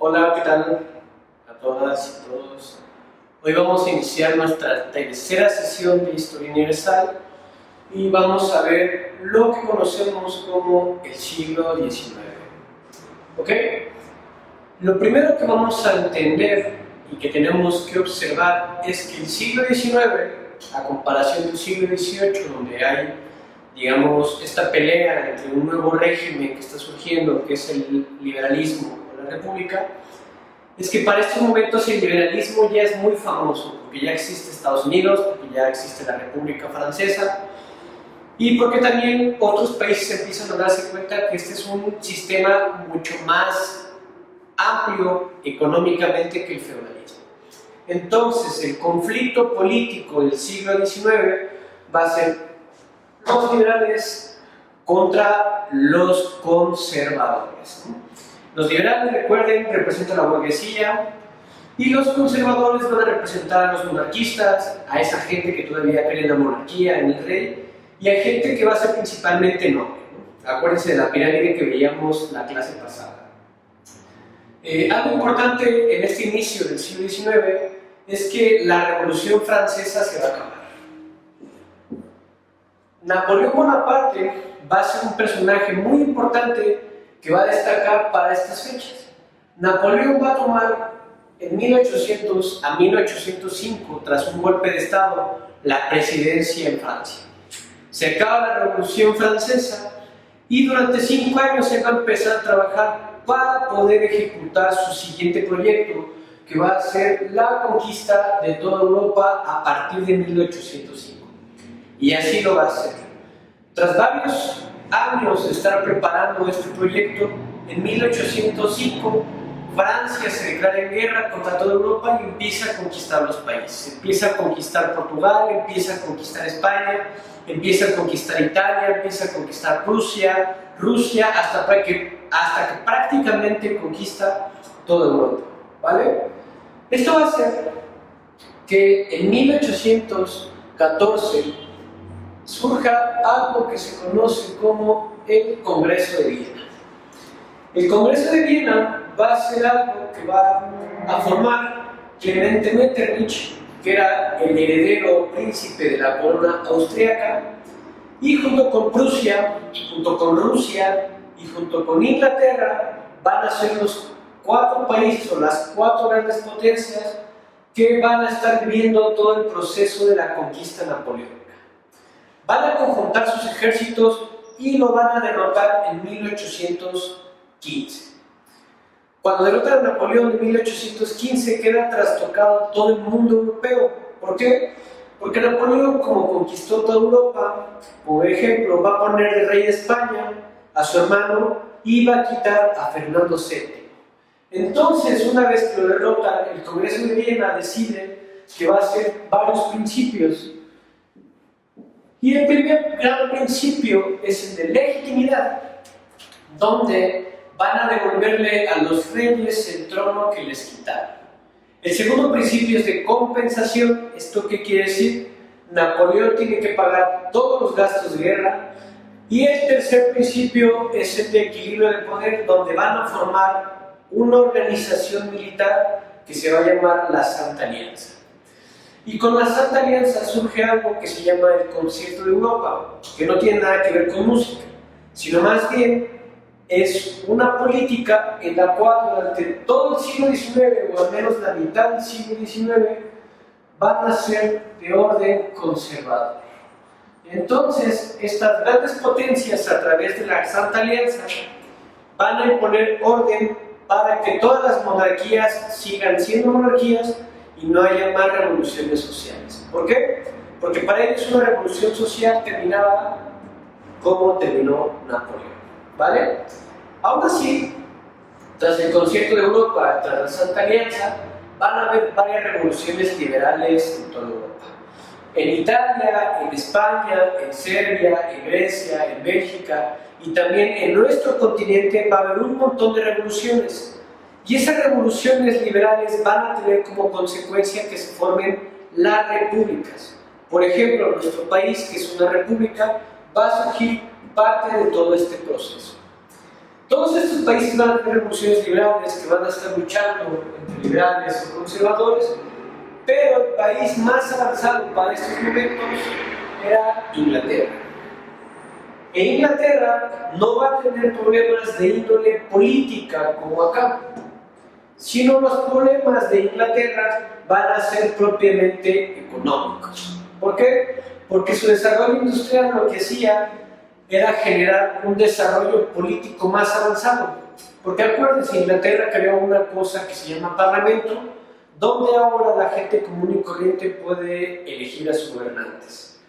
Hola, ¿qué tal a todas y todos? Hoy vamos a iniciar nuestra tercera sesión de Historia Universal y vamos a ver lo que conocemos como el siglo XIX. ¿Ok? Lo primero que vamos a entender y que tenemos que observar es que el siglo XIX, a comparación del siglo XVIII, donde hay, digamos, esta pelea entre un nuevo régimen que está surgiendo, que es el liberalismo o la república, es que para estos momentos el liberalismo ya es muy famoso, porque ya existe Estados Unidos, porque ya existe la República Francesa, y porque también otros países empiezan a darse cuenta que este es un sistema mucho más amplio económicamente que el feudalismo. Entonces, el conflicto político del siglo XIX va a ser los liberales contra los conservadores. Los liberales, recuerden, representan a la burguesía y los conservadores van a representar a los monarquistas, a esa gente que todavía cree en la monarquía, en el rey, y a gente que va a ser principalmente noble. Acuérdense de la pirámide que veíamos la clase pasada. Algo importante en este inicio del siglo XIX es que la Revolución Francesa se va a acabar. Napoleón Bonaparte va a ser un personaje muy importante que va a destacar para estas fechas. Napoleón va a tomar en 1800 a 1805, tras un golpe de Estado, la presidencia en Francia. Se acaba la Revolución Francesa y durante 5 años se va a empezar a trabajar para poder ejecutar su siguiente proyecto, que va a ser la conquista de toda Europa a partir de 1805. Y así lo va a hacer. Tras varios años de estar preparando este proyecto, en 1805 Francia se declara en guerra contra toda Europa y empieza a conquistar los países. Empieza a conquistar Portugal, empieza a conquistar España, empieza a conquistar Italia, empieza a conquistar Rusia, hasta que prácticamente conquista toda Europa. ¿Vale? Esto va a hacer que en 1814 surja algo que se conoce como el Congreso de Viena. El Congreso de Viena va a ser algo que va a formar Clemente Metternich, que era el heredero príncipe de la corona austríaca, y junto con Prusia, junto con Rusia y junto con Inglaterra van a ser los 4 países o las 4 grandes potencias que van a estar viviendo todo el proceso de la conquista napoleónica. Van a conjuntar sus ejércitos y lo van a derrotar en 1815. Cuando derrotan a Napoleón en 1815 queda trastocado todo el mundo europeo. ¿Por qué? Porque Napoleón, como conquistó toda Europa, por ejemplo, va a poner de rey de España a su hermano y va a quitar a Fernando VII. Entonces, una vez que lo derrota, el Congreso de Viena decide que va a hacer varios principios. Y el primer gran principio es el de legitimidad, donde van a devolverle a los reyes el trono que les quitaron. El segundo principio es de compensación. ¿Esto qué quiere decir? Napoleón tiene que pagar todos los gastos de guerra. Y el tercer principio es el de equilibrio de poder, donde van a formar una organización militar que se va a llamar la Santa Alianza. Y con la Santa Alianza surge algo que se llama el Concierto de Europa, que no tiene nada que ver con música, sino más bien es una política en la cual durante todo el siglo XIX, o al menos la mitad del siglo XIX, van a ser de orden conservador. Entonces, estas grandes potencias, a través de la Santa Alianza, van a imponer orden para que todas las monarquías sigan siendo monarquías y no haya más revoluciones sociales. ¿Por qué? Porque para ellos una revolución social terminaba como terminó Napoleón. ¿Vale? Aún así, tras el Concierto de Europa, tras la Santa Alianza, van a haber varias revoluciones liberales en toda Europa. En Italia, en España, en Serbia, en Grecia, en Bélgica y también en nuestro continente va a haber un montón de revoluciones. Y esas revoluciones liberales van a tener como consecuencia que se formen las repúblicas. Por ejemplo, nuestro país, que es una república, va a surgir parte de todo este proceso. Todos estos países van a tener revoluciones liberales que van a estar luchando entre liberales o conservadores, pero el país más avanzado para estos momentos era Inglaterra. E Inglaterra no va a tener problemas de índole política como acá, sino los problemas de Inglaterra van a ser propiamente económicos. ¿Por qué? Porque su desarrollo industrial lo que hacía era generar un desarrollo político más avanzado. Porque acuérdense, Inglaterra creó una cosa que se llama parlamento, donde ahora la gente común y corriente puede elegir a sus gobernantes.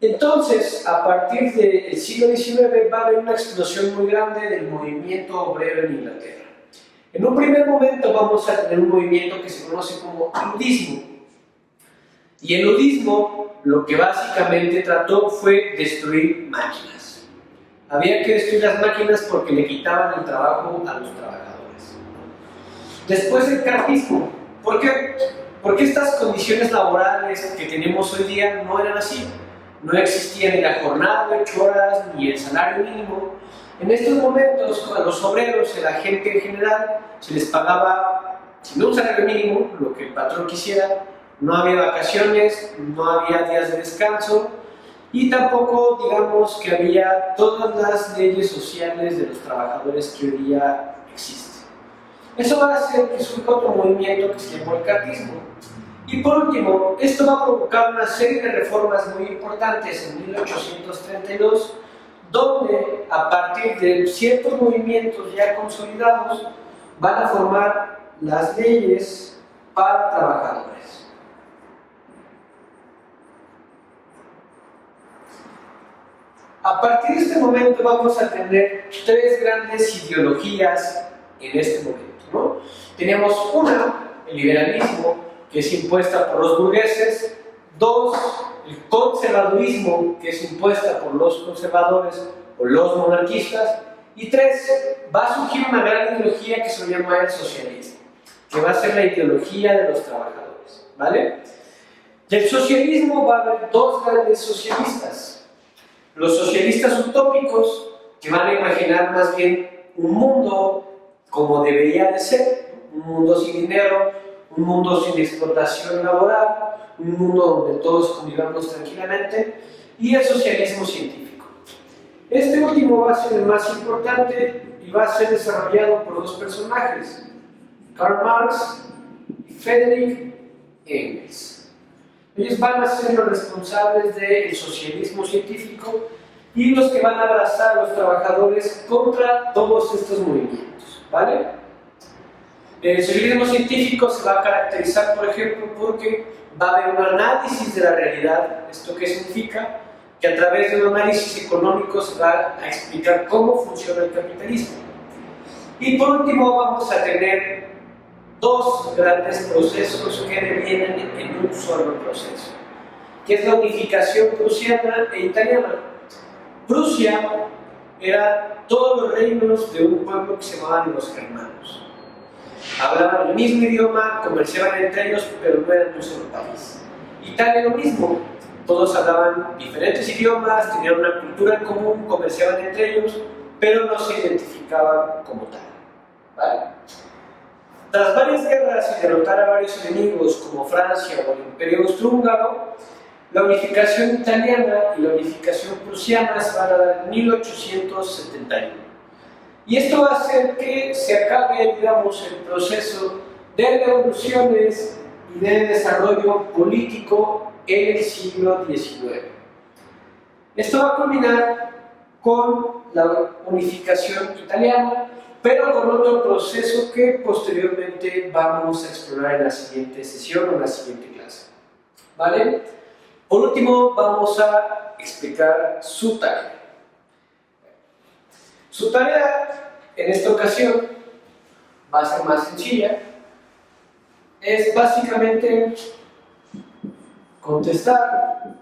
Entonces, a partir del siglo XIX va a haber una explosión muy grande del movimiento obrero en Inglaterra. En un primer momento vamos a tener un movimiento que se conoce como ludismo. Y el ludismo lo que básicamente trató fue destruir máquinas. Había que destruir las máquinas porque le quitaban el trabajo a los trabajadores. Después el carlismo. ¿Por qué? Porque estas condiciones laborales que tenemos hoy día no eran así. No existía ni la jornada de 8 horas ni el salario mínimo. En estos momentos, a los obreros y a la gente en general se les pagaba, si no un salario mínimo, lo que el patrón quisiera. No había vacaciones, no había días de descanso y tampoco, digamos, que había todas las leyes sociales de los trabajadores que hoy día existen. Eso va a hacer que surja otro movimiento que se llamó el carlismo. Y por último, esto va a provocar una serie de reformas muy importantes en 1832, donde a partir de ciertos movimientos ya consolidados van a formar las leyes para trabajadores. A partir de este momento vamos a tener 3 grandes ideologías en este momento, ¿no? Tenemos una, el liberalismo, que es impuesta por los burgueses; 2, el conservadurismo, que es impuesta por los conservadores o los monarquistas; y 3, va a surgir una gran ideología que se llama el socialismo, que va a ser la ideología de los trabajadores, ¿vale? Del socialismo va a haber 2 grandes socialistas. Los socialistas utópicos, que van a imaginar más bien un mundo como debería de ser, un mundo sin dinero, un mundo sin explotación laboral, un mundo donde todos convivamos tranquilamente, y el socialismo científico. Este último va a ser el más importante y va a ser desarrollado por 2 personajes, Karl Marx y Friedrich Engels. Ellos van a ser los responsables del socialismo científico y los que van a abrazar a los trabajadores contra todos estos movimientos, ¿vale? El socialismo científico se va a caracterizar, por ejemplo, porque va a haber un análisis de la realidad. ¿Esto qué significa? Que a través de un análisis económico se va a explicar cómo funciona el capitalismo. Y por último vamos a tener 2 grandes procesos que devienen en un solo proceso, que es la unificación prusiana e italiana. Prusia era todos los reinos de un pueblo que se llamaban los germanos. Hablaban el mismo idioma, comerciaban entre ellos, pero no eran un solo país. Italia lo mismo, todos hablaban diferentes idiomas, tenían una cultura en común, comerciaban entre ellos, pero no se identificaban como tal, ¿vale? Tras varias guerras y derrotar a varios enemigos como Francia o el Imperio Austrohúngaro, la unificación italiana y la unificación prusiana se van a dar en 1871. Y esto va a hacer que se acabe, digamos, el proceso de revoluciones y de desarrollo político en el siglo XIX. Esto va a culminar con la unificación italiana, pero con otro proceso que posteriormente vamos a explorar en la siguiente sesión o en la siguiente clase, ¿vale? Por último, vamos a explicar su tarea. Su tarea en esta ocasión va a ser más sencilla. Es básicamente contestar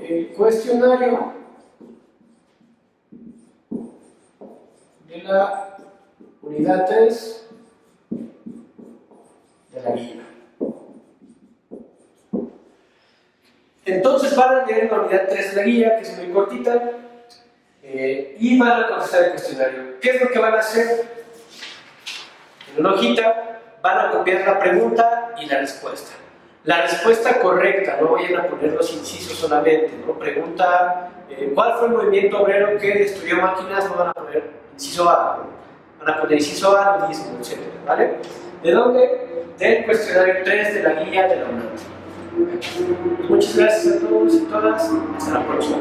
el cuestionario de la unidad 3 de la guía. Entonces van a leer la unidad 3 de la guía, que es muy cortita. y van a contestar el cuestionario. ¿Qué es lo que van a hacer? En una hojita van a copiar la pregunta y la respuesta. La respuesta correcta, no vayan a poner los incisos solamente, ¿no? Pregunta, ¿cuál fue el movimiento obrero que destruyó máquinas? No van a poner inciso A, van a poner inciso A, lo mismo, etc. ¿Vale? ¿De dónde? Del cuestionario 3 de la guía de la UNAM. Muchas gracias a todos y todas, hasta la próxima.